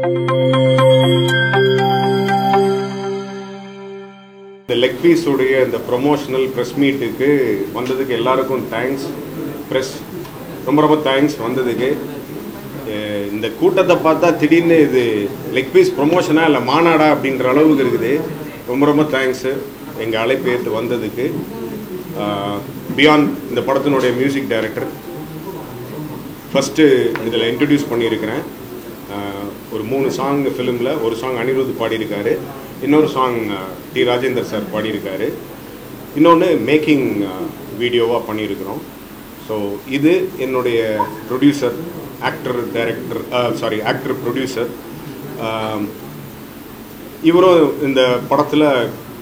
இந்த leg piece உடைய இந்த ப்ரொமோஷனல் ப்ரெஸ் மீட்டுக்கு வந்ததுக்கு எல்லாருக்கும் தேங்க்ஸ். ப்ரெஸ் ரொம்ப ரொம்ப தேங்க்ஸ் வந்ததுக்கு. இந்த கூட்டத்தை பார்த்தா திடீர்னு இது லெக் பீஸ் ப்ரொமோஷனா இல்லை மாநாடா அப்படின்ற அளவுக்கு இருக்குது. ரொம்ப ரொம்ப தேங்க்ஸு எங்கள் அழைப்பு ஏற்று வந்ததுக்கு. பியாண்ட் இந்த படத்தினுடைய மியூசிக் டைரக்டர் ஃபஸ்ட்டு இதில் இன்ட்ரடியூஸ் பண்ணியிருக்கிறேன். ஒரு 3 சாங் ஃபிலிமில் ஒரு சாங் அனிருத் பாடியிருக்காரு, இன்னொரு சாங் டி ராஜேந்தர் சார் பாடியிருக்காரு, இன்னொன்று மேக்கிங் வீடியோவாக பண்ணியிருக்கிறோம். ஸோ இது என்னுடைய ப்ரொடியூசர், ஆக்டர் ப்ரொடியூசர். இவரும் இந்த படத்தில்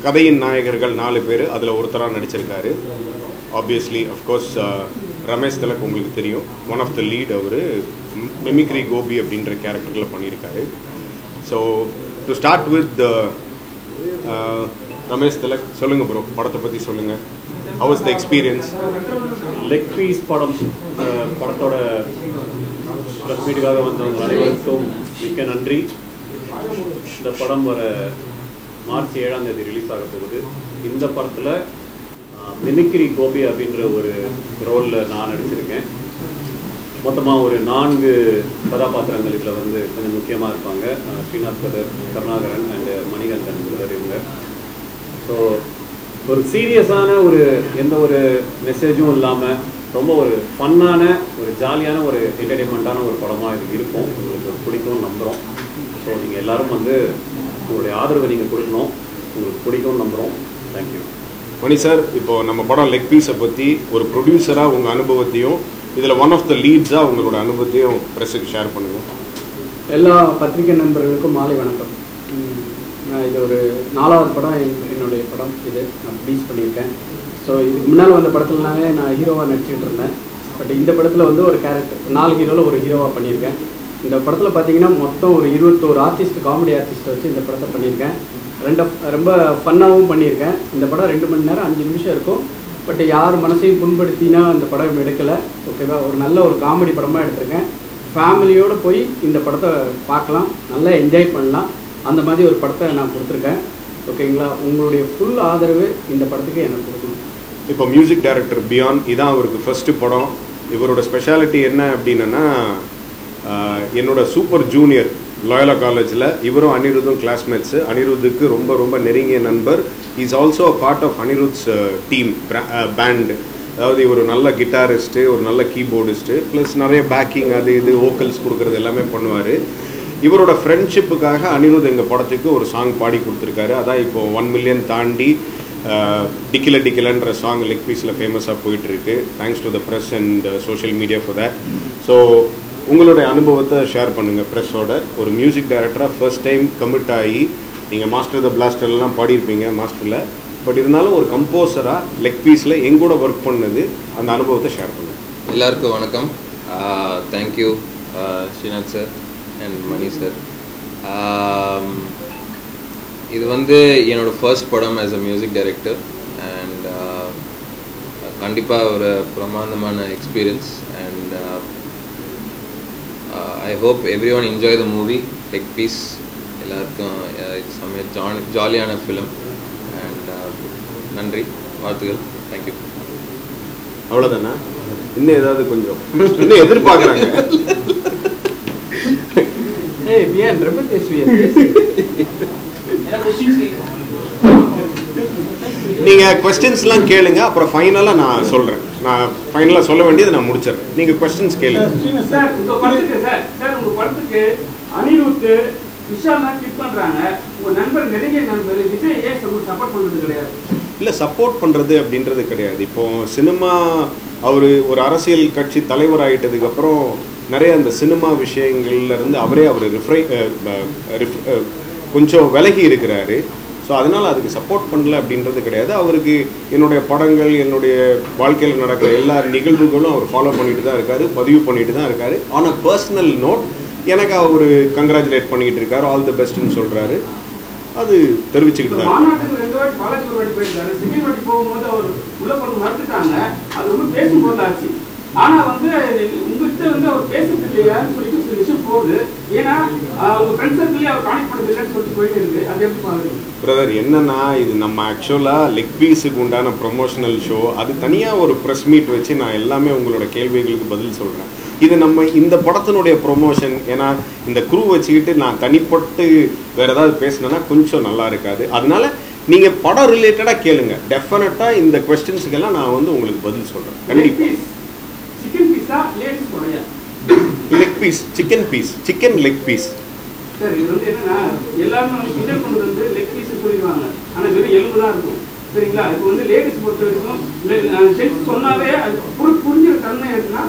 கதையின் நாயகர்கள் 4 பேர், அதில் ஒருத்தராக நடிச்சிருக்காரு. ஆப்வியஸ்லி அஃப்கோர்ஸ் ரமேஷ் திலக் உங்களுக்கு தெரியும், ஒன் ஆஃப் த லீட். அவர் மிமிக்ரி கோபி அப்படின்ற கேரக்டரில் பண்ணியிருக்காரு. So to start with Ramesh Tilak, சொல்லுங்கள் ப்ரோ, படத்தை பற்றி சொல்லுங்கள். How was the experience? Leg piece படத்தோட ப்ரெஸ் மீட்டுக்காக வந்தவங்க அனைவருக்கும் மிக்க நன்றி. இந்த படம் வர மார்ச் 7ஆம் தேதி ரிலீஸ் ஆக போகுது. இந்த படத்தில் மிமிக்ரி கோபி அப்படின்ற ஒரு ரோலில் நான் நடிச்சிருக்கேன். மொத்தமாக ஒரு 4 கதாபாத்திரங்கள் இதில் வந்து கொஞ்சம் முக்கியமாக இருப்பாங்க. Srinath brother, Karunakaran and Manikandan brother இவங்க. ஸோ ஒரு சீரியஸான எந்த ஒரு மெசேஜும் இல்லாமல் ரொம்ப ஒரு ஃபன்னான, ஒரு ஜாலியான, ஒரு என்டர்டெயின்மெண்ட்டான ஒரு படமாக இது இருக்கும். உங்களுக்கு பிடிக்கும்னு நம்புகிறோம். ஸோ நீங்கள் எல்லோரும் வந்து உங்களுடைய ஆதரவை நீங்கள் கொடுக்கணும். உங்களுக்கு பிடிக்கும்னு நம்புகிறோம். தேங்க்யூ. மணி சார், இப்போது நம்ம படம் லெக் பீஸை பற்றி ஒரு ப்ரொடியூசராக உங்கள் அனுபவத்தையும், இதில் ஒன் ஆஃப் த லீட்ஸாக உங்களோட அனுபவத்தையும் ப்ரெஸ்ஸுக்கு ஷேர் பண்ணுங்கள். எல்லா பத்திரிகை நண்பர்களுக்கும் மாலை வணக்கம். இது ஒரு 4வது படம், என்னுடைய படம். இது நான் ப்ரொடியூஸ் பண்ணியிருக்கேன். ஸோ இதுக்கு முன்னால் வந்த படத்துலனாலே நான் ஹீரோவாக நடிச்சிட்டு இருந்தேன். பட் இந்த படத்தில் வந்து ஒரு கேரக்டர் 4 ஹீரோவில் ஒரு ஹீரோவாக பண்ணியிருக்கேன். இந்த படத்தில் பார்த்தீங்கன்னா மொத்தம் ஒரு 21 ஆர்டிஸ்ட், காமெடி ஆர்டிஸ்ட்டை வச்சு இந்த படத்தை பண்ணியிருக்கேன். ரொம்ப ஃபன்னாகவும் பண்ணியிருக்கேன். இந்த படம் 2 மணி நேரம் 5 நிமிஷம் இருக்கும். பட் யார் மனசையும் புண்படுத்தினா அந்த படம் எடுக்கலை. ஓகேவா? ஒரு நல்ல ஒரு காமெடி படமாக எடுத்திருக்கேன். ஃபேமிலியோடு போய் இந்த படத்தை பார்க்கலாம், நல்லா என்ஜாய் பண்ணலாம். அந்த மாதிரி ஒரு படத்தை நான் கொடுத்துருக்கேன். ஓகேங்களா? உங்களுடைய ஃபுல் ஆதரவு இந்த படத்துக்கு எனக்கு கொடுக்கணும். இப்போ மியூசிக் டைரக்டர் பியாண்ட், இதான் அவருக்கு ஃபஸ்ட்டு படம். இவரோட ஸ்பெஷாலிட்டி என்ன அப்படின்னா, என்னோட சூப்பர் ஜூனியர் லாயலா காலேஜில் இவரும் அனிருத்தும் கிளாஸ்மேட்ஸு. அனிருத்துக்கு ரொம்ப ரொம்ப நெருங்கிய நண்பர். Is also a part of Anirudh's team band. அதாவது இவர் ஒரு நல்ல கிட்டாரிஸ்ட்டு, ஒரு நல்ல கீபோர்டிஸ்ட்டு, ப்ளஸ் நிறைய பேக்கிங், அது இது வோக்கல்ஸ் கொடுக்குறது எல்லாமே பண்ணுவார். இவரோட ஃப்ரெண்ட்ஷிப்புக்காக அனிருத் எங்கள் படத்துக்கு ஒரு சாங் பாடி கொடுத்துருக்காரு. அதான் இப்போது 1 மில்லியன் தாண்டி டிக்கில டிக்கிலன்ற சாங் லெக் பீஸில் ஃபேமஸாக போயிட்டுருக்கு. Thanks to the press and social media for that. So உங்களுடைய அனுபவத்தை ஷேர் பண்ணுங்கள் ப்ரெஸ்ஸோட. ஒரு மியூசிக் டைரக்டராக ஃபர்ஸ்ட் டைம் கமிட் ஆகி, நீங்கள் மாஸ்டர் த பிளாஸ்டர்லாம் பாடியிருப்பீங்க மாஸ்டரில், பட் இருந்தாலும் ஒரு கம்போசராக லெக் பீஸில் எங்கூட ஒர்க் பண்ணது, அந்த அனுபவத்தை ஷேர் பண்ணுங்கள். எல்லாருக்கும் வணக்கம். Thank you Srinath sir and Mani sir. இது வந்து என்னோடய ஃபர்ஸ்ட் படம் as a music director. And கண்டிப்பாக ஒரு பிரமாண்டமான experience. And I hope everyone enjoy the movie Leg Piece. எல்லாருக்கும் it's a ஜாலியான ஃபிலிம். அண்ட் நன்றி, வாழ்த்துக்கள். தேங்க்யூ. அவ்வளோதானே? இன்னும் ஏதாவது கொஞ்சம் இன்னும் எதிர்பார்க்குறாங்க. நீங்கள் கொஸ்டின்ஸ்லாம் கேளுங்க, அப்புறம் ஃபைனலாக நான் சொல்கிறேன். நான் ஃபைனலாக சொல்ல வேண்டியது நான் முடிச்சிடுறேன். நீங்கள் கொஸ்டின்ஸ் கேளுங்க. சார் உங்கள் படத்துக்கு அனிருத் விஷாலாம் கிளிக் பண்ணுறாங்க. உங்கள் நண்பர், நெருங்கிய நண்பர் விஜய் ஏன் சப்போர்ட் பண்ணுறது கிடையாது? இல்லை, சப்போர்ட் பண்ணுறது அப்படின்றது கிடையாது. இப்போது சினிமா, அவர் ஒரு அரசியல் கட்சி தலைவர் ஆகிட்டதுக்கப்புறம் நிறைய அந்த சினிமா விஷயங்கள்லேருந்து அவர் கொஞ்சம் விலகி இருக்கிறாரு. ஸோ அதனால் அதுக்கு சப்போர்ட் பண்ணல அப்படின்றது கிடையாது. அவருக்கு என்னுடைய படங்கள், என்னுடைய வாழ்க்கையில் நடக்கிற எல்லா நிகழ்வுகளும் அவர் ஃபாலோ பண்ணிட்டு தான் இருக்காரு, பதிவு பண்ணிட்டு தான் இருக்காரு. ஆன் அ பர்சனல் நோட் எனக்கு அவர் கங்க்ராச்சுலேட் பண்ணிக்கிட்டு இருக்காரு, ஆல் தி பெஸ்ட்னு சொல்கிறாரு. அது தெரிவிச்சுக்கிட்டு தான். ஆனா வந்து உங்ககிட்ட வந்து அவர் பேசுறது இல்லையான்னு சொல்லிட்டு சில விஷயம் போகுது. ஏன்னா உங்க ஃப்ரெண்ட் சர்க்கிளே அவர் கான்டெக்ட் பண்ணது இல்லைன்னு சொல்லிட்டு போயிட்டு இருக்கு. அது எப்படி பாருங்க பிரதர்? என்னன்னா இது நம்ம ஆக்சுவலாக லெக் பீஸுக்கு உண்டான ப்ரொமோஷனல் ஷோ, அது தனியாக ஒரு ப்ரெஸ் மீட் வச்சு நான் எல்லாமே உங்களோட கேள்விகளுக்கு பதில் சொல்கிறேன். இது நம்ம இந்த படத்தினுடைய ப்ரொமோஷன். ஏன்னா இந்த குரூ வச்சுக்கிட்டு நான் தனிப்பட்டு வேற ஏதாவது பேசினேன்னா கொஞ்சம் நல்லா இருக்காது. அதனால நீங்கள் படம் ரிலேட்டடாக கேளுங்க. டெஃபினட்டாக இந்த கொஸ்டின்ஸுக்கெல்லாம் நான் வந்து உங்களுக்கு பதில் சொல்கிறேன். கண்டிப்பாக. சிக்கன் பீஸா லேடிஸ் போறையா? Leg piece, chicken piece, chicken leg piece. Sir இது வந்து என்னன்னா எல்லாரும் நம்ம கிண்டல் கொண்டு வந்து லெக் பீஸ் சொல்லிடுவாங்க. ஆனா வெறும் எலும்பு தான் இருக்கும். சரிங்களா? இப்போ வந்து லேடிஸ் பொறுத்த வரைக்கும் ஜென்ஸ் சொன்னாவே அது புரிஞ்சுற தன்மை இருக்குன்னா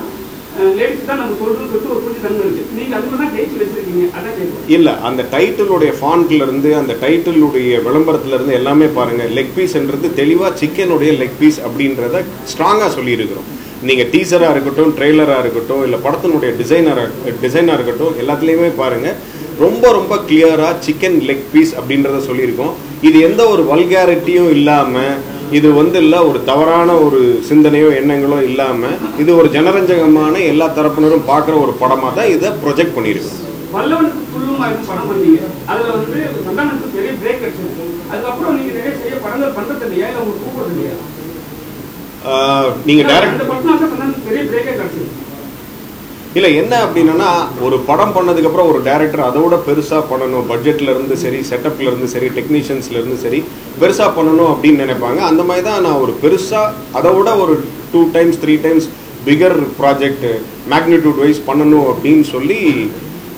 லேடிஸ் தான் நம்ம சொல்றோம்னு சொல்லிட்டு ஒரு புரிஞ்ச தன்மை இருக்கு. நீங்க அதுக்கு தான் டைட்டில் வச்சிருக்கீங்க. அதான் கேட்கணும். இல்ல, அந்த டைட்டிலுடைய ஃபாண்ட்ல இருந்து அந்த டைட்டிலுடைய விளம்பரத்துல இருந்து எல்லாமே பாருங்க, லெக் பீஸ்ன்றது தெளிவா சிக்கனுடைய லெக் பீஸ் அப்படின்றத ஸ்ட்ராங்கா சொல்லி இருக்கிறோம். நீங்க டீசரா இருக்கட்டும், ட்ரெய்லரா இருக்கட்டும், இல்ல படத்தினுடைய டிசைனா இருக்கட்டும், எல்லாத்துலயுமே பாருங்க ரொம்ப ரொம்ப கிளியரா சிக்கன் லெக் பீஸ் அப்படின்றத சொல்லியிருக்கோம். இது எந்த ஒரு வல்காரிட்டியும் இல்லாம, இது வந்து இல்ல ஒரு தவறான ஒரு சிந்தனையோ எண்ணங்களோ இல்லாம, இது ஒரு ஜனரஞ்சகமான எல்லா தரப்பினரும் பார்க்குற ஒரு படமா தான் இதை ப்ரொஜெக்ட் பண்ணியிருக்கோம். வல்லவனுக்கு புல்லுமா இருக்கும் படம் பண்ணீங்க. அதுல வந்து சந்தானத்துக்கு பெரிய பிரேக் கிடைச்சிருக்கு. அதுக்கப்புறம் நீங்க நிறைய செய்ய படங்கள் பண்றது இல்லையா? இல்ல உங்களுக்கு கூப்பிடுறது இல்லையா? நீங்க டைரக்ட் அந்த படத்துல சந்தானத்துக்கு பெரிய பிரேக்கே கிடைச்சிருக்கு. இல்லை என்ன அப்படின்னா, ஒரு படம் பண்ணதுக்கப்புறம் ஒரு டைரக்டர் அதோட பெருசாக பண்ணணும், பட்ஜெட்ல இருந்து சரி, செட்டப்ல இருந்து சரி, டெக்னீஷியன்ஸ்ல இருந்து சரி, பெருசாக பண்ணணும் அப்படின்னு நினைப்பாங்க. அந்த மாதிரி தான் நான் ஒரு பெருசாக அதோட ஒரு 2 times 3 times figure project magnitude wise பண்ணணும் அப்படின்னு சொல்லி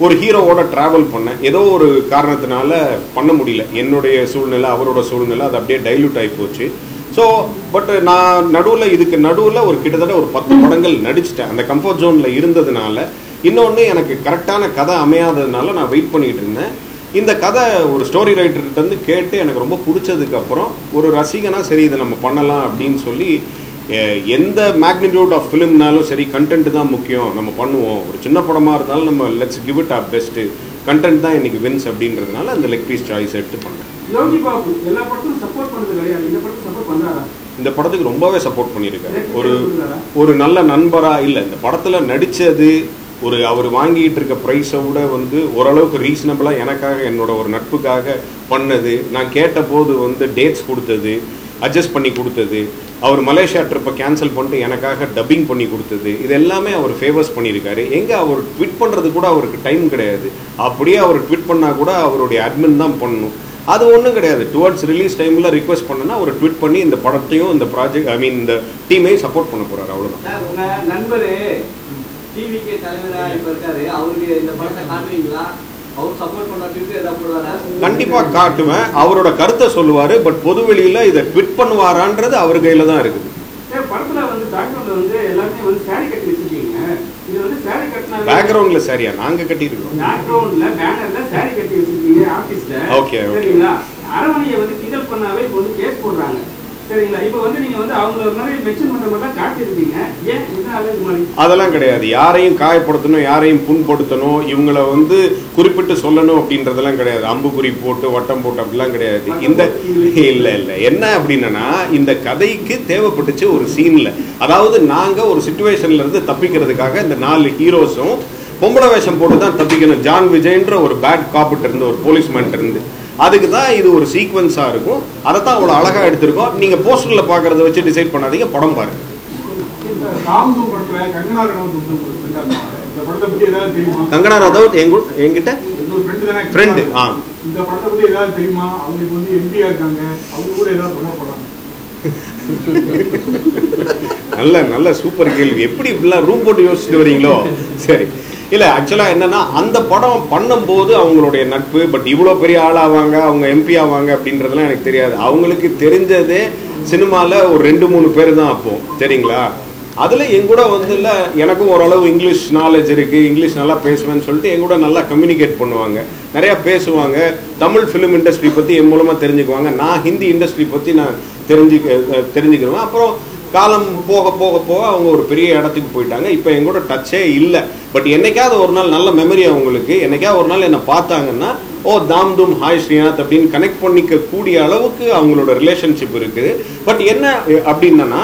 ஒரு ஹீரோவோட ட்ராவல் பண்ணேன். ஏதோ ஒரு காரணத்தினால பண்ண முடியல. என்னுடைய சூழ்நிலை, அவரோட சூழ்நிலை, அது அப்படியே டைல்யூட் ஆகி போச்சு. ஸோ பட் நான் இதுக்கு நடுவில் ஒரு கிட்டத்தட்ட ஒரு 10 படங்கள் நடிச்சிட்டேன். அந்த கம்ஃபர்ட் ஜோனில் இருந்ததுனால. இன்னொன்று எனக்கு கரெக்டான கதை அமையாததுனால நான் வெயிட் பண்ணிகிட்டு இருந்தேன். இந்த கதை ஒரு ஸ்டோரி ரைட்டர்கிட்ட இருந்து கேட்டு எனக்கு ரொம்ப பிடிச்சதுக்கப்புறம் ஒரு ரசிகனா சரி இதை நம்ம பண்ணலாம் அப்படின்னு சொல்லி, எந்த மேக்னிடியூட் ஆஃப் ஃபிலிம்னாலும் சரி கண்டென்ட் தான் முக்கியம், நம்ம பண்ணுவோம். ஒரு சின்ன படமாக இருந்தாலும் நம்ம let's give it or best, content தான் இன்னைக்கு வின்ஸ் அப்படின்றதுனால அந்த லெக் பீஸ் சாய்ஸ் எடுத்து பண்ணேன். யோகி பாபு எல்லா படத்துக்கும் சப்போர்ட் பண்ணது கிடையாது. இந்த படத்துக்கு சப்போர்ட் பண்றாரா? இந்த படத்துக்கு ரொம்பவே சப்போர்ட் பண்ணியிருக்காரு. ஒரு நல்ல நண்பரா இல்லை, இந்த படத்தில் நடித்தது அவர் வாங்கிட்டு இருக்க ப்ரைஸை விட வந்து ஓரளவுக்கு ரீசனபிளாக எனக்காக என்னோட ஒரு நட்புக்காக பண்ணது. நான் கேட்ட போது வந்து டேட்ஸ் கொடுத்தது, அட்ஜஸ்ட் பண்ணி கொடுத்தது, அவர் மலேசியா ட்ரிப்பை கேன்சல் பண்ணிட்டு எனக்காக டப்பிங் பண்ணி கொடுத்தது, இது எல்லாமே அவர் ஃபேவர்ஸ் பண்ணியிருக்காரு. எங்கே அவர் ட்விட் பண்ணுறது கூட அவருக்கு டைம் கிடையாது. அப்படியே அவர் ட்விட் பண்ணால் கூட அவருடைய அட்மின் தான் பண்ணணும். அது ஒன்றும் கிடையாது. டுவர்ட்ஸ் ரிலீஸ் டைமில் ரிக்வெஸ்ட் பண்ணனா அவர் ட்விட் பண்ணி இந்த படத்தையும் இந்த ப்ராஜெக்ட் இந்த டீமையும் சப்போர்ட் பண்ண போகிறார். அவ்வளோதான். உங்கள் நண்பர் டிவிகே தலைவராக இப்போ இருக்காரு, அவருக்கு இந்த படத்தை காட்டுவீங்களா? அவர் சப்போர்ட் பண்ணுறதுக்கு ஏதாவது போடுவாரா? கண்டிப்பாக காட்டுவேன். அவரோட கருத்தை சொல்லுவார். பட் பொதுவெளியில் இதை ட்விட் பண்ணுவாரான்றது அவர் கையில் தான் இருக்குது. படத்துல வந்து பேக்ரவுண்ட்ல வந்து எல்லாமே வந்து சாரி கட்டி வச்சிருக்கீங்க. இது வந்து சாரி கட்டினா பேக்ரவுண்ட்ல சாரியா நாங்க கட்டி இருக்கோம். பேக்ரவுண்ட்ல பேனர்ல சாரி கட்டி வச்சிருக்கீங்க ஆபீஸ்ல. ஓகே சரிங்களா? அரவணையை வந்து கிண்டல் பண்ணாவே இப்போ வந்து கேஸ் போடுறாங்க. சரிங்களா? இப்போ வந்து நீங்க வந்து அவங்க மாதிரி மென்ஷன் பண்ற மாதிரி தான் காட்டியிருக்கீங்க. ஏன் என்ன மாதிரி? அதெல்லாம் கிடையாது. யாரையும் காயப்படுத்தணும், யாரையும் புண்படுத்தணும், இவங்களை வந்து குறிப்பிட்டு சொல்லணும் அப்படின்றதெல்லாம் கிடையாது. அம்புக்குறி போட்டு வட்டம் போட்டு அப்படிலாம் கிடையாது. இந்த இல்லை என்ன அப்படின்னா, இந்த கதைக்கு தேவைப்பட்டுச்சு ஒரு சீன்ல, அதாவது நாங்க ஒரு சிச்சுவேஷன்ல இருந்து தப்பிக்கிறதுக்காக இந்த 4 ஹீரோஸும் பொம்பளை வேஷம் போட்டு தான் தப்பிக்கணும். ஜான் விஜய்ன்ற ஒரு பேட் காப்பிட்டு இருந்து, ஒரு போலீஸ்மேன் இருந்து, அதுக்கு தான் இது ஒரு சீக்வன்ஸாக இருக்கும். அதை தான் அவ்வளோ அழகாக எடுத்திருக்கோம். நீங்கள் போஸ்டரில் பார்க்குறத வச்சு டிசைட் பண்ணாதீங்க, படம் பாருங்க. கங்கனா ரதௌத் என்கிட்ட ஃப்ரெண்டு. இந்த படத்தை பற்றி ஏதாவது தெரியுமா? அவங்களுக்கு வந்து எம்பியா இருக்காங்க, அவங்க கூட ஏதாவது பண்ண போறாங்க. நல்ல சூப்பர் கேள்வி. எப்படி இப்படிலாம் ரூம் போட்டு யோசிச்சுட்டு வரீங்களோ? சரி, இல்லை ஆக்சுவலாக என்னன்னா, அந்த படம் பண்ணும்போது அவங்களுடைய நட்பு, பட் இவ்வளோ பெரிய ஆளாவாங்க, அவங்க எம்பி ஆவாங்க அப்படின்றதுலாம் எனக்கு தெரியாது. அவங்களுக்கு தெரிஞ்சதே சினிமாவில் ஒரு 2-3 பேர் தான் அப்போ. சரிங்களா? அதில் எங்கூட வந்து இல்லை, எனக்கும் ஓரளவு இங்கிலீஷ் நாலேஜ் இருக்குது, இங்கிலீஷ் நல்லா பேசுவேன்னு சொல்லிட்டு எங்கூட நல்லா கம்யூனிகேட் பண்ணுவாங்க, நிறையா பேசுவாங்க. தமிழ் ஃபிலிம் இண்டஸ்ட்ரி பற்றி என் மூலமாக தெரிஞ்சுக்குவாங்க. நான் ஹிந்தி இண்டஸ்ட்ரி பற்றி நான் தெரிஞ்சுக்கிடுவேன். அப்புறம் காலம் போக போக போக அவங்க ஒரு பெரிய இடத்துக்கு போயிட்டாங்க. இப்போ எங்கூட டச்சே இல்லை. பட் என்னைக்காவது ஒரு நாள் நல்ல மெமரி அவங்களுக்கு, என்னைக்காவது ஒரு நாள் என்னை பார்த்தாங்கன்னா, ஓ தாம் தூம் ஹாய் ஸ்ரீநாத் அப்படின்னு கனெக்ட் பண்ணிக்க கூடிய அளவுக்கு அவங்களோட ரிலேஷன்ஷிப் இருக்குது. பட் என்ன அப்படின்னா,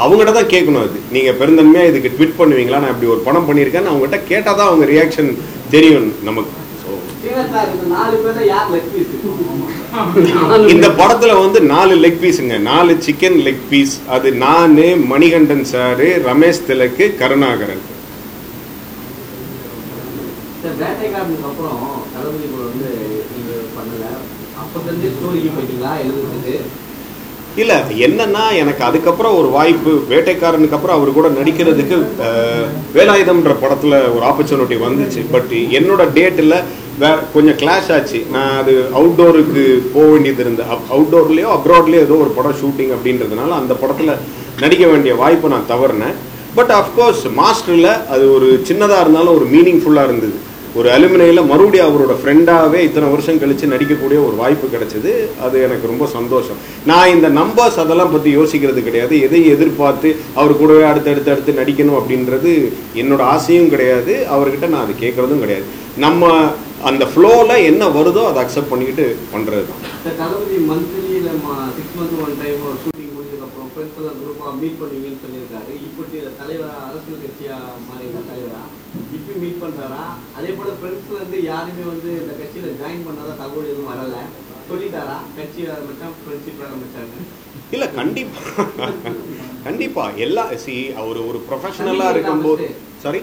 அவங்ககிட்ட தான் கேட்கணும். அது நீங்கள் பெருந்தன்மையாக இதுக்கு ட்விட் பண்ணுவீங்களா, நான் இப்படி ஒரு படம் பண்ணியிருக்கேன்னு அவங்ககிட்ட கேட்டால் தான் அவங்க ரியாக்ஷன் தெரியும் நமக்கு. இந்த படத்துல வந்து 4 லெக் பீஸுங்க, 4 சிக்கன் லெக் பீஸ். அது நானு, மணிகண்டன் சாரு, ரமேஷ் திலக்கு, கருணாகரன். வேட்டைக்காரனுக்கு அப்புறம் தளபதி கூட வந்து நீங்க பண்ணல, அப்ப ஸ்டோரிக்கு போயிட்டீங்களா எழுதுறதுக்கு? இல்ல என்னன்னா, எனக்கு அதுக்கப்புறம் ஒரு வாய்ப்பு, வேட்டைக்காரனுக்கு அப்புறம் அவர் கூட நடிக்கிறதுக்கு வேலாயுதம்ன்ற படத்துல ஒரு ஆப்பர்ச்சுனிட்டி வந்துச்சு. பட் என்னோட டேட்டில் கொஞ்சம் கிளாஷ் ஆச்சு. நான் அது அவுட்டோருக்கு போக வேண்டியது இருந்தது. அவுட்டோர்லேயோ அப்ராட்லேயோ ஏதோ ஒரு படம் ஷூட்டிங் அப்படின்றதுனால அந்த படத்தில் நடிக்க வேண்டிய வாய்ப்பை நான் தவறினேன். பட் அஃப்கோர்ஸ் மாஸ்டரில் அது ஒரு சின்னதாக இருந்தாலும் ஒரு மீனிங்ஃபுல்லாக இருந்தது. ஒரு அலுமினியில் மறுபடியும் அவரோட ஃப்ரெண்டாகவே இத்தனை வருஷம் கழித்து நடிக்கக்கூடிய ஒரு வாய்ப்பு கிடைச்சிது. அது எனக்கு ரொம்ப சந்தோஷம். நான் இந்த நம்பர்ஸ் அதெல்லாம் பற்றி யோசிக்கிறது கிடையாது. எதையும் எதிர்பார்த்து அவர் கூடவே அடுத்து நடிக்கணும் அப்படின்றது என்னோட ஆசையும் கிடையாது. அவர்கிட்ட நான் அது கேட்குறதும் கிடையாது. நம்ம அந்த ஃப்ளோவில் என்ன வருதோ அதை அக்செப்ட் பண்ணிக்கிட்டு பண்ணுறது தான். தளபதி மந்த்லி 6 months ஒன் டைம் ஒரு ஷூட்டிங் முடிஞ்சதுக்கப்புறம் ஃப்ரெண்ட்ஸ் குரூப்பாக மீட் பண்ணுவீங்கன்னு சொல்லியிருக்காரு. இப்படி தலைவராக அரசியல் கட்சியாக மாறி தலைவரா இப்போ மீட் பண்ணுறாரா? அதே போல் ஃப்ரெண்ட்ஸில் வந்து யாருமே வந்து இந்த கட்சியில் ஜாயின் பண்ணாதான் தகவல் எதுவும் வரலை சொல்லிட்டாரா? கட்சி ஆரம்பிச்சா ஃப்ரெண்ட்ஷிப் ஆரம்பிச்சாங்க. இல்லை கண்டிப்பா எல்லாம் ஒரு ப்ரொஃபஷனலாக இருக்கும்போது சாரி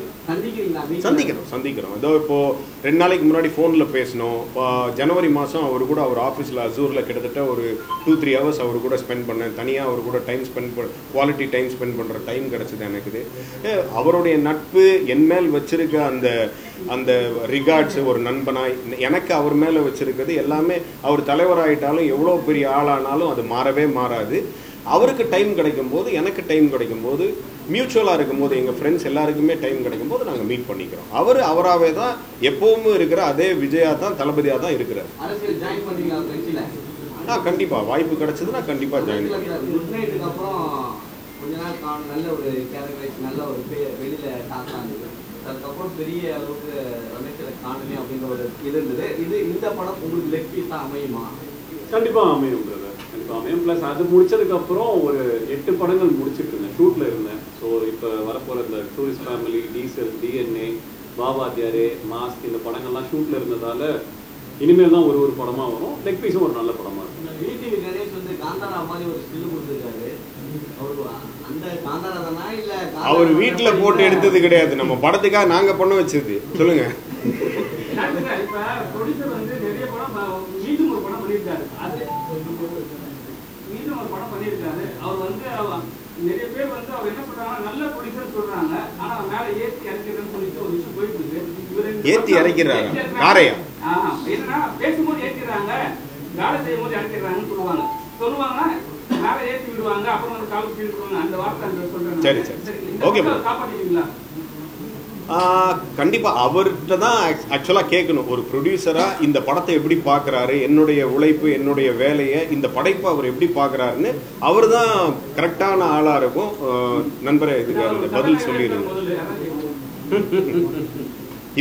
சந்திக்கிறோம். ஏதோ இப்போ 2 நாளைக்கு முன்னாடி ஃபோனில் பேசணும். ஜனவரி மாதம் அவர் கூட அவர் ஆஃபீஸில் அசூரில் கிட்டத்தட்ட ஒரு 2-3 hours அவர் கூட ஸ்பெண்ட் பண்ணேன். தனியாக அவர் கூட time spend quality time spend பண்ணுற டைம் கிடச்சிது எனக்கு. அவருடைய நட்பு என் மேல் வச்சிருக்க அந்த ரிகார்ட்ஸ், ஒரு நண்பனாய் எனக்கு அவர் மேலே வச்சிருக்கிறது எல்லாமே, அவர் தலைவராயிட்டாலும் எவ்வளோ பெரிய ஆளானாலும் அது மாறவே மாறாது. அவருக்கு டைம் கிடைக்கும் போது, எனக்கு டைம் கிடைக்கும் போது, மியூச்சுவலாக இருக்கும் போது, எங்கள் ஃப்ரெண்ட்ஸ் எல்லாருக்குமே டைம் கிடைக்கும் போது நாங்கள் மீட் பண்ணிக்கிறோம். அவராகவே தான் எப்பவுமே இருக்கிற அதே விஜயா தான், தளபதியாக தான் இருக்கிறார். கண்டிப்பாக வாய்ப்பு கிடைச்சதுன்னா கண்டிப்பாக ஜாயின் பண்ணுறேன். அப்புறம் கொஞ்ச நாள் நல்ல ஒரு கேரக்டரைஸ், நல்ல ஒரு வெளியில் டாக் ஆனது. அதுக்கப்புறம் பெரிய அளவுக்கு ரமேஷில் காணலே அப்படின்ற ஒரு இது இருந்தது. இந்த படம் உங்களுக்கு லெக் பீஸாக அமையுமா? கண்டிப்பாக அமையும் பிரதர், கண்டிப்பாக அமையும். ப்ளஸ் அது முடிச்சதுக்கப்புறம் ஒரு 8 படங்கள் முடிச்சுட்டு இருந்தேன், ஷூட்டில் இருந்தேன். ஸோ இப்போ வரப்போகிற இந்த டூரிஸ்ட் ஃபேமிலி, டீசல், DNA, பாபாத்தியாரே, மாஸ்க், இந்த படங்கள்லாம் ஷூட்டில் இருந்ததால இனிமேல் தான் ஒரு படமாக வரும். லெக் பீஸும் ஒரு நல்ல படமாக இருக்கும். வீட்டுக்கு கணேஷ் வந்து காந்தாரா மாதிரி ஒரு ஸ்டில் கொடுத்துருக்காரு. அவர் வீட்டுல போட்டு எடுத்தது கிடையாது, நம்ம படத்துக்காக நாங்க பண்ண வச்சது. சொல்லுங்க. நிறைய பேர் வந்து அவர் என்ன சொல்றாங்க, நல்ல ப்ரொடியூசர் சொல்றாங்க, ஆனா மேல ஏத்தி இறக்கிறதுன்னு சொல்லிட்டு ஒரு விஷயம் போயிட்டு இருக்கு. ஏத்தி இறக்கிறாங்க காரையா? என்னன்னா பேசும்போது ஏத்திடுறாங்க, வேலை செய்யும் போது இறக்கிறாங்கன்னு சொல்லுவாங்கன்னா மேல ஏற்றி விடுவாங்க, அப்புறம் வந்து கால் கீழ் விடுவாங்க. அந்த வார்த்தை சொல்றேன். சரி ஓகே, காப்பாற்றிட்டீங்களா? கண்டிப்பா அவர்கிட்ட தான் ஆக்சுவலா கேட்கணும். ஒரு ப்ரொடியூசரா இந்த படத்தை எப்படி பாக்குறாரு, என்னுடைய உழைப்பு, என்னுடைய வேலையை, இந்த படைப்பை அவர் எப்படி பாக்குறாருன்னு அவர் தான் கரெக்டான ஆளா இருக்கும். நண்பரே இதுக்கு பதில் சொல்லிடுங்க.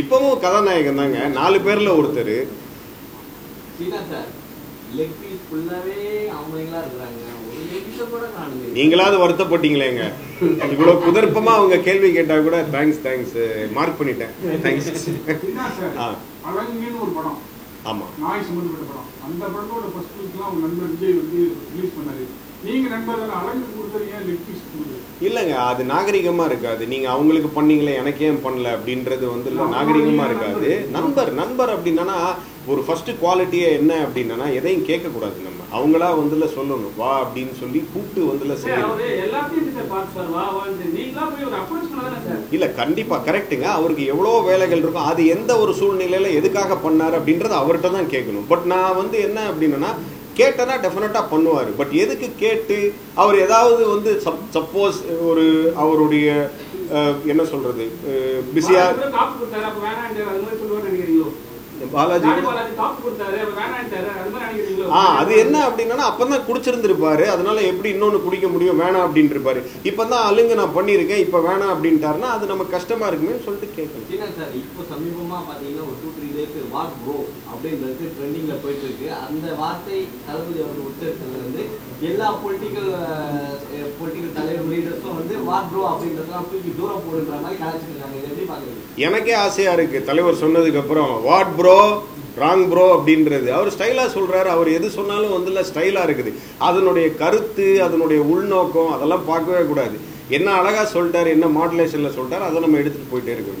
இப்பவும் கதாநாயகன் தாங்க, 4 பேர்ல ஒருத்தர். நீங்களாவது வருத்தப்பட்டீங்களேங்க, இவ்வளவு குதர்ப்பமா அவங்க கேள்வி கேட்டா கூட. தேங்க்ஸ் மார்க் பண்ணிட்டேன். தேங்க்ஸ். அழகுன்னு ஒரு படம், ஆமா, நாய் சம்பந்தப்பட்ட படம். அந்த படத்தோட ஃபர்ஸ்ட் லுக்லாம் உங்க நண்பர் விஜய் வந்து ரிலீஸ் பண்ணாரு. நீங்க நண்பர் அழகு கொடுத்தீங்க, லெக் பீஸ் கொடுத்தீங்க. இல்லைங்க, அது நாகரிகமா இருக்காது. நீங்க அவங்களுக்கு பண்ணீங்களே எனக்கு ஏன் பண்ணல அப்படின்றது வந்து நாகரிகமா இருக்காது. நண்பர் அப்படின்னா ஒரு ஃபர்ஸ்ட் குவாலிட்டியே என்ன அப்படின்னா எதையும் கேட்கக்கூடாது. நம்ம அவங்களா வந்துல சொல்லணும், வா அப்படின்னு சொல்லி கூப்பிட்டு வந்துல செய்யணும். இல்ல கண்டிப்பா கரெக்டுங்க. அவருக்கு எவ்வளோ வேலைகள் இருக்கும், அது எந்த ஒரு சூழ்நிலையில எதுக்காக பண்ணாரு அப்படின்றத அவர்கிட்ட தான் கேட்கணும். பட் நான் வந்து என்ன அப்படின்னா கேட்டனா டெஃபினட்டா பண்ணுவாரு. பட் எதுக்கு கேட்டு அவர் ஏதாவது வந்து சப்போஸ் ஒரு அவருடைய என்ன சொல்றது பிஸியா பாலாஜி காப்பு கொடுத்தாரு வேணான்ட்டாரு அது மாதிரி நினைக்கிறீங்களோ? அது என்ன அப்படின்னா அப்பதான் குடிச்சிருந்திருப்பாரு, அதனால எப்படி இன்னொன்னு குடிக்க முடியும் வேணாம் அப்படின்னு இருப்பாரு. இப்பதான் அலுங்க நான் பண்ணிருக்கேன் இப்ப வேணாம் அப்படின்ட்டாருன்னா அது நமக்கு கஷ்டமா இருக்குமே சொல்லிட்டு கேட்கணும். சார் இப்போ சமீபமா பாத்தீங்கன்னா ஒரு 2-3 டேஸ் வாட் ப்ரோ அப்படின்றது ட்ரெண்டிங்ல போயிட்டு இருக்கு. அந்த வார்த்தை தளபதி அவர்கள் உச்சரித்ததுல இருந்து எல்லா பொலிட்டிக்கல் தலைவர் லீடர்ஸும் வந்து வாட் ப்ரோ அப்படின்றதெல்லாம் தூக்கி தூரம் போடுன்ற மாதிரி கலாச்சிருக்காங்க. இதை எப்படி பாக்குறீங்க? எனக்கே ஆசையா இருக்கு தலைவர் சொன்னதுக்கு அப்புறம் வாட் ப்ரோ ராங் ப்ரோ அப்படின்றது. அவர் ஸ்டைலா சொல்றாரு, அவர் எது சொன்னாலும் வந்து ஸ்டைலா இருக்குது. அதனுடைய கருத்து அதனுடைய உள்நோக்கம் அதெல்லாம் பார்க்கவே கூடாது. என்ன அழகா சொல்லிட்டாரு, என்ன மாடுலேஷன்ல சொல்லிட்டாரு, அதை நம்ம எடுத்துட்டு போயிட்டே இருக்கோம்.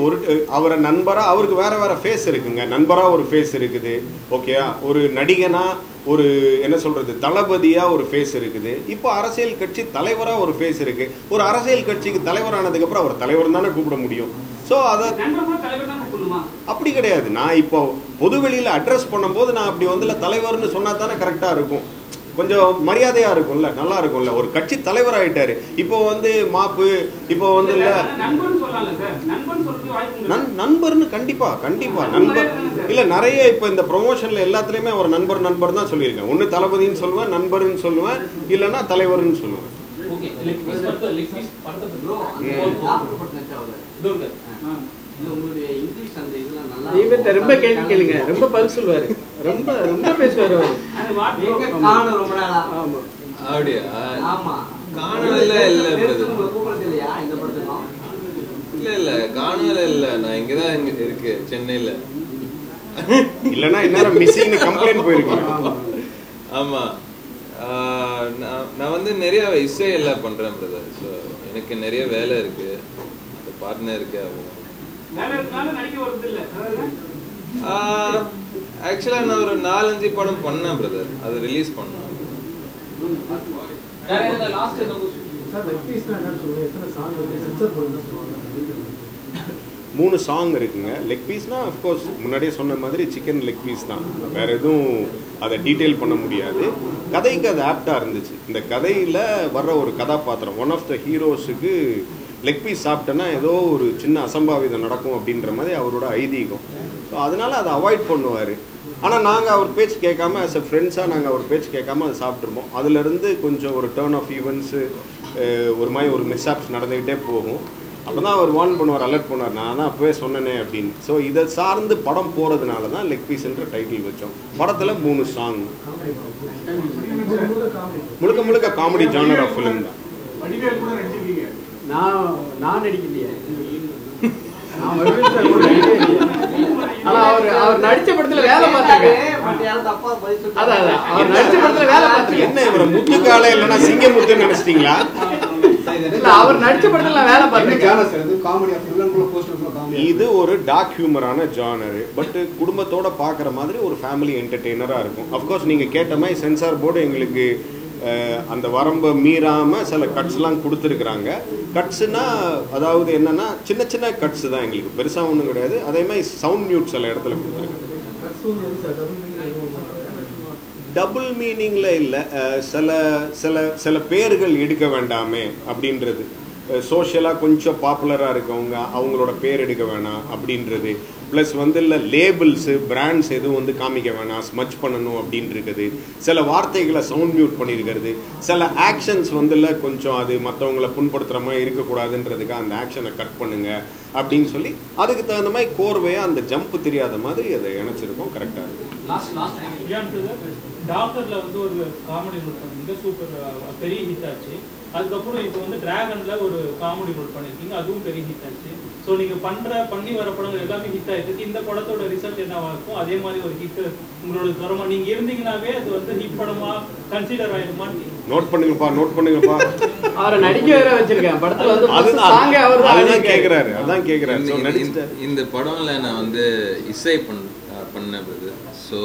ஒரு அவரை நண்பரா அவருக்கு வேற வேற ஃபேஸ் இருக்குங்க. நண்பரா ஒரு ஃபேஸ் இருக்குது, ஓகேயா. ஒரு நடிகனா ஒரு என்ன சொல்றது தளபதியா ஒரு ஃபேஸ் இருக்குது. இப்போ அரசியல் கட்சி தலைவரா ஒரு ஃபேஸ் இருக்கு. ஒரு அரசியல் கட்சிக்கு தலைவரானதுக்கு அப்புறம் அவர் தலைவர் தானே கூப்பிட முடியும். ஸோ அதை அப்படி கிடையாது. நான் இப்போ பொதுவெளியில அட்ரஸ் பண்ணும்போது நான் அப்படி வந்து தலைவர்னு சொன்னா தானே கரெக்டா இருக்கும், கொஞ்சம் மரியாதையா இருக்கும்ல, நல்லா இருக்கும்ல. ஒரு கட்சி தலைவர் ஆயிட்டாரு, இப்போ வந்து மாப்பு இப்போ வந்து நண்பர்னு கண்டிப்பா கண்டிப்பா நண்பர் இல்ல. நிறைய இப்போ இந்த ப்ரொமோஷன்ல எல்லாத்துலயுமே ஒரு நண்பர் நண்பர் தான் சொல்லியிருக்கேன். ஒன்னு தளபதினு சொல்லுவேன், நண்பர்னு சொல்லுவேன், இல்லைன்னா தலைவர்னு சொல்லுவேன். ரொம்ப கேள்வி கேளுங்க, ரொம்ப பதில் சொல்லுவாரு, ரொம்ப ரொம்ப பேசுவாரு. அப்படியா? காணல இல்ல காணல இல்ல, நான் இங்கதான் இருக்கு சென்னையில. இல்லன்னா இன்னும் மிஸ்ஸிங் கம்ப்ளைண்ட் போயிருக்கேன். ஆமா, நான் வந்து நிறைய இசை எல்லாம் பண்றேன் பிரதர். ஸோ எனக்கு நிறைய வேலை இருக்கு, பார்ட்னர் இருக்கு. ஆக்சுவலா நான் ஒரு 4-5 படம் பண்ணேன் பிரதர், அது ரிலீஸ் பண்ணேன். 3 சாங் இருக்குங்க. லெக் பீஸ்னா அஃப்கோர்ஸ் முன்னாடியே சொன்ன மாதிரி சிக்கன் லெக் பீஸ் தான், வேற எதுவும் அதை டீட்டெயில் பண்ண முடியாது. கதைக்கு அது ஆப்டா இருந்துச்சு. இந்த கதையில வர்ற ஒரு கதாபாத்திரம் ஒன் ஆஃப் த ஹீரோஸுக்கு லெக் பீஸ் சாப்பிட்டேன்னா ஏதோ ஒரு சின்ன அசம்பாவிதம் நடக்கும் அப்படின்ற மாதிரி அவரோட ஐதீகம். ஸோ அதனால அதை அவாய்ட் பண்ணுவார். ஆனால் நாங்கள் அவர் பேச்சு கேட்காம ஆஸ் அ ஃப்ரெண்ட்ஸாக நாங்கள் அவர் பேச்சு கேட்காம அதை சாப்பிட்ருப்போம். அதுலேருந்து கொஞ்சம் ஒரு டேர்ன் ஆஃப் ஈவெண்ட்ஸு ஒரு மாதிரி ஒரு மிஸ்ஆப்ஸ் நடந்துக்கிட்டே போகும். அப்போ தான் அவர் வார்ன் பண்ணுவார், அலர்ட் பண்ணுவார், நான் தான் அப்போவே சொன்னேனே அப்படின்னு. ஸோ இதை சார்ந்து படம் போகிறதுனால தான் லெக் பீஸ்ன்ற டைட்டில் வச்சோம். படத்தில் 3 சாங், முழுக்க முழுக்க காமெடி ஜானர் ஆஃப் ஃபிலிம் தான். நான் நடிக்கலையே, அவர் நடிச்ச படத்துல வேலை பார்த்திருக்கேன். அவர் நடிச்ச படத்துல வேலை பார்த்திருக்கேன். என்ன இவரை முத்துக்கால இல்லைன்னா சிங்கமுத்துன்னு நினைச்சிட்டீங்களா? அவர் நடிச்ச படத்துல வேலை பார்த்திருக்கேன். இது ஒரு டார்க் ஹியூமரான ஜானர், பட் குடும்பத்தோட பாக்குற மாதிரி ஒரு ஃபேமிலி என்டர்டெய்னரா இருக்கும். அப்கோர்ஸ் நீங்க கேட்ட மாதிரி சென்சார் போர்டு எங்களுக்கு அந்த வரம்பை மீறாம சில கட்ஸ்லாம் கொடுத்துருக்குறாங்க. கட்ஸ்னா அதாவது என்னன்னா சின்ன சின்ன கட்ஸ் தான், எங்களுக்கு பெருசா ஒன்றும் கிடையாது. அதே மாதிரி சவுண்ட் மியூட் சில இடத்துல கொடுத்துருக்காங்க. டபுள் மீனிங்ல இல்லை, சில சில சில பேர்கள் எடுக்க வேண்டாமே அப்படின்றது. சோஷியலாக கொஞ்சம் பாப்புலராக இருக்கவங்க அவங்களோட பேர் எடுக்க வேணாம் அப்படின்றது. ப்ளஸ் வந்து இல்லை லேபிள்ஸு பிராண்ட்ஸ் எதுவும் வந்து காமிக்க வேணாம், ஸ்மச் பண்ணணும் அப்படின்னு இருக்குது. சில வார்த்தைகளை சவுண்ட் மியூட் பண்ணியிருக்கிறது. சில ஆக்ஷன்ஸ் வந்து இல்லை கொஞ்சம் அது மற்றவங்களை புண்படுத்துகிற மாதிரி இருக்கக்கூடாதுன்றதுக்காக அந்த ஆக்ஷனை கட் பண்ணுங்க அப்படின்னு சொல்லி அதுக்கு தகுந்த மாதிரி கோர்வையாக அந்த ஜம்ப் தெரியாத மாதிரி அதை இணைச்சிருக்கோம். கரெக்டாக இருக்கும். டாக்டர்ல வந்து ஒரு காமெடி ரோல் பண்ணீங்க, சூப்பர் பெரிய ஹிட் ஆச்சு. அதுக்கப்புறம் இப்போ வந்து டிராகன்ல ஒரு காமெடி ரோல் பண்ணிருக்கீங்க, அதுவும் பெரிய ஹிட் ஆச்சு. ஸோ நீங்க பண்ணி வர படங்கள் எல்லாமே ஹிட் ஆயிருக்கு. இந்த படத்தோட ரிசல்ட் என்னவா இருக்கும்? அதே மாதிரி ஒரு ஹிட் உங்களோட தரமா நீங்க இருந்தீங்கன்னாவே அது வந்து ஹிட் படமா கன்சிடர் ஆயிடுமா? நோட் பண்ணுங்கப்பா. அவரை நடிக்க வேற வச்சிருக்கேன் படத்துல வந்து. அதான் கேக்குறாரு. இந்த படம்ல நான் வந்து இசை பண்ணது. ஸோ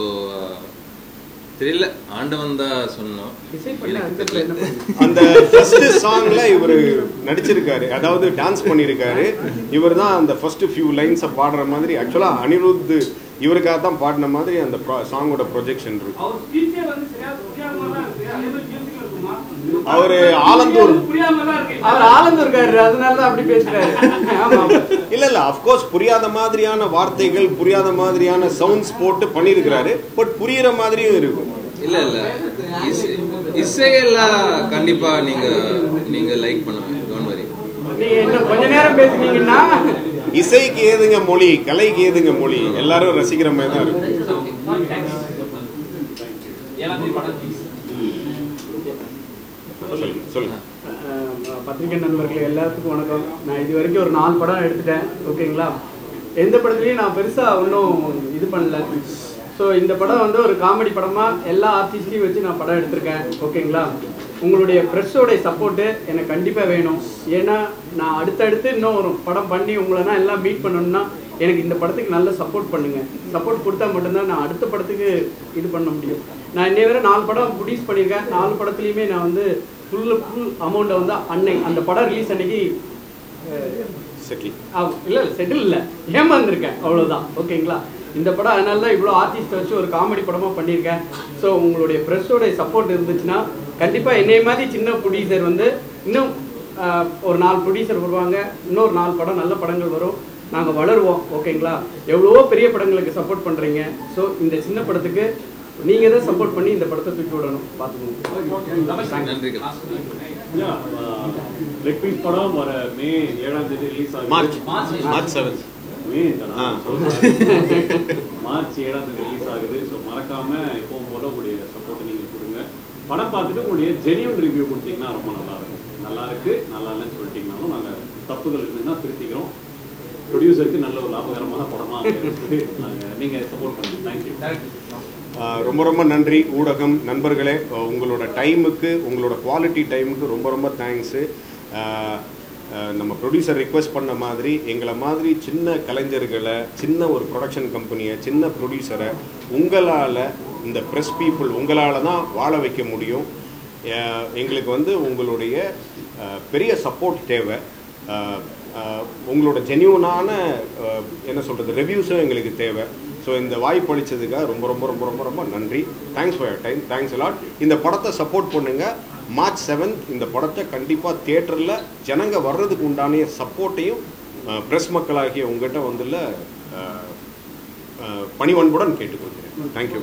தெரியல, ஆண்டவன் தான் சொன்னோம். அந்த ஃபர்ஸ்ட் சாங்ல இவரு நடிச்சிருக்காரு, அதாவது டான்ஸ் பண்ணிருக்காரு. இவர் தான் அந்த ஃபர்ஸ்ட் ஃபியூ லைன்ஸை பாடுற மாதிரி. ஆக்சுவலா அனிருத் இவருக்காக தான் பாடின மாதிரி அந்த சாங்கோட ப்ரொஜெக்ஷன் இருக்கு. அதே மாதிரி கேள்விகள் இருக்குமா? அவரு ஆலந்தூர் புரியாமலாம் இருக்கு. அவர் ஆலந்தூர்காரரு, அதனால தான் அப்படி பேசுறாரு. ஆமா. இல்ல அஃப்கோர்ஸ் புரியாத மாதிரியான வார்த்தைகள், புரியாத மாதிரியான சவுண்ட்ஸ் போட்டு பண்ணியிருக்கிறாரு. பட் புரியுற மாதிரியும் இருக்கும். இல்ல இசையெல்லாம் கண்டிப்பா நீங்க லைக் பண்ணுங்க, டோன்ட் வரி. நீங்க இன்னும் கொஞ்ச நேரம் பேசுனீங்கன்னா இசைக்கு ஏதுங்க மொழி, கலைக்கு ஏதுங்க மொழி, எல்லாரும் ரசிக்கிற மாதிரி தான் இருக்கும். சொல்லுங்க. பத்திரிகை நண்பர்கள் எல்லாத்துக்கும் வணக்கம். நான் இது வரைக்கும் ஒரு 4 படம் எடுத்துட்டேன். ஓகேங்களா? எந்த படத்துலையும் நான் பெருசா ஒன்றும் இது பண்ணல. ஸோ இந்த படம் வந்து ஒரு காமெடி படமா எல்லா ஆர்டிஸ்டையும் வச்சு நான் படம் எடுத்திருக்கேன். ஓகேங்களா? உங்களுடைய ப்ரெஸ்ஸோடைய சப்போர்ட்டு எனக்கு கண்டிப்பாக வேணும். ஏன்னா நான் அடுத்தடுத்து இன்னும் ஒரு படம் பண்ணி உங்களெல்லாம் எல்லாம் மீட் பண்ணணும்னா எனக்கு இந்த படத்துக்கு நல்ல சப்போர்ட் பண்ணுங்க. சப்போர்ட் கொடுத்தா மட்டும்தான் நான் அடுத்த படத்துக்கு இது பண்ண முடியும். நான் இன்னை வரை 4 படம் ப்ரொடியூஸ் பண்ணியிருக்கேன். 4 படத்துலையுமே நான் வந்து ஃபுல் அமௌண்ட்டை வந்து அந்த படம் ரிலீஸ் அன்னைக்கு செட்டில் இல்லை, ஏமாந்துருக்கேன், அவ்வளோதான். ஓகேங்களா? இந்த படம் அதனால தான் இவ்வளோ ஆர்டிஸ்ட்டை வச்சு ஒரு காமெடி படமாக பண்ணியிருக்கேன். ஸோ உங்களுடைய ப்ரெஸ்ஸோடைய சப்போர்ட் இருந்துச்சுன்னா கண்டிப்பாக என்னை மாதிரி சின்ன ப்ரொடியூசர் வந்து இன்னும் ஒரு 4 ப்ரொடியூசர் வருவாங்க. இன்னொரு 4 படம் நல்ல படங்கள் வரும். நாங்கள் வளருவோம். ஓகேங்களா? எவ்வளவோ பெரிய படங்களுக்கு சப்போர்ட் பண்ணுறீங்க. ஸோ இந்த சின்ன படத்துக்கு நீங்கள் தான் சப்போர்ட் பண்ணி இந்த படத்தை தூக்கி விடணும். பார்த்துக்கோங்க. நன்றிகள். லெக் பீஸ் படம் வர மே 7ஆம் தேதி ரிலீஸ் ஆகுது. மார்ச் 7 மார்ச் 7ஆம் தேதி ரிலீஸ் ஆகுது. ஸோ மறக்காம எப்பவும் போல உங்களுடைய சப்போர்ட்டை நீங்கள் கொடுங்க. படம் பார்த்துட்டு உங்களுடைய ஜெனியூன் ரிவ்யூ கொடுத்தீங்கன்னா ரொம்ப நல்லா இருக்கும். நல்லா இருக்கு, நல்லா இல்லைன்னு சொல்லிட்டீங்கன்னாலும் நாங்கள் தப்புகள் இருக்குன்னா திருத்திக்கிறோம். ப்ரொடியூசருக்கு நல்ல ஒரு லாபகரமான படமா நீங்கள் சப்போர்ட் பண்ணுங்க. தேங்க்யூ. ரொம்ப ரொம்ப நன்றி ஊடகம் நண்பர்களே. உங்களோட டைமுக்கு, உங்களோட குவாலிட்டி டைமுக்கு ரொம்ப ரொம்ப தேங்க்ஸு. நம்ம ப்ரொடியூசர் ரிக்வெஸ்ட் பண்ண மாதிரி எங்களை மாதிரி சின்ன கலைஞர்களை, சின்ன ஒரு ப்ரொடக்ஷன் கம்பெனியை, சின்ன ப்ரொடியூசரை உங்களால், இந்த ப்ரெஸ் பீப்புள் உங்களால் தான் வாழ வைக்க முடியும். எங்களுக்கு வந்து உங்களுடைய பெரிய சப்போர்ட் தேவை. உங்களோட ஜென்யூனான என்ன சொல்கிறது ரிவ்யூஸும் எங்களுக்கு தேவை. ஸோ இந்த வாய்ப்பு அளித்ததுக்காக ரொம்ப ரொம்ப ரொம்ப ரொம்ப ரொம்ப நன்றி. Thanks for your time. Thanks a lot. இந்த படத்தை சப்போர்ட் பண்ணுங்கள். மார்ச் 7 இந்த படத்தை கண்டிப்பாக தியேட்டரில் ஜனங்க வர்றதுக்கு உண்டான சப்போர்ட்டையும் ப்ரெஸ் மக்களாகிய உங்கள்கிட்ட வந்துள்ள பணிவன்புடன் கேட்டுக்கொள்கிறேன். தேங்க்யூ.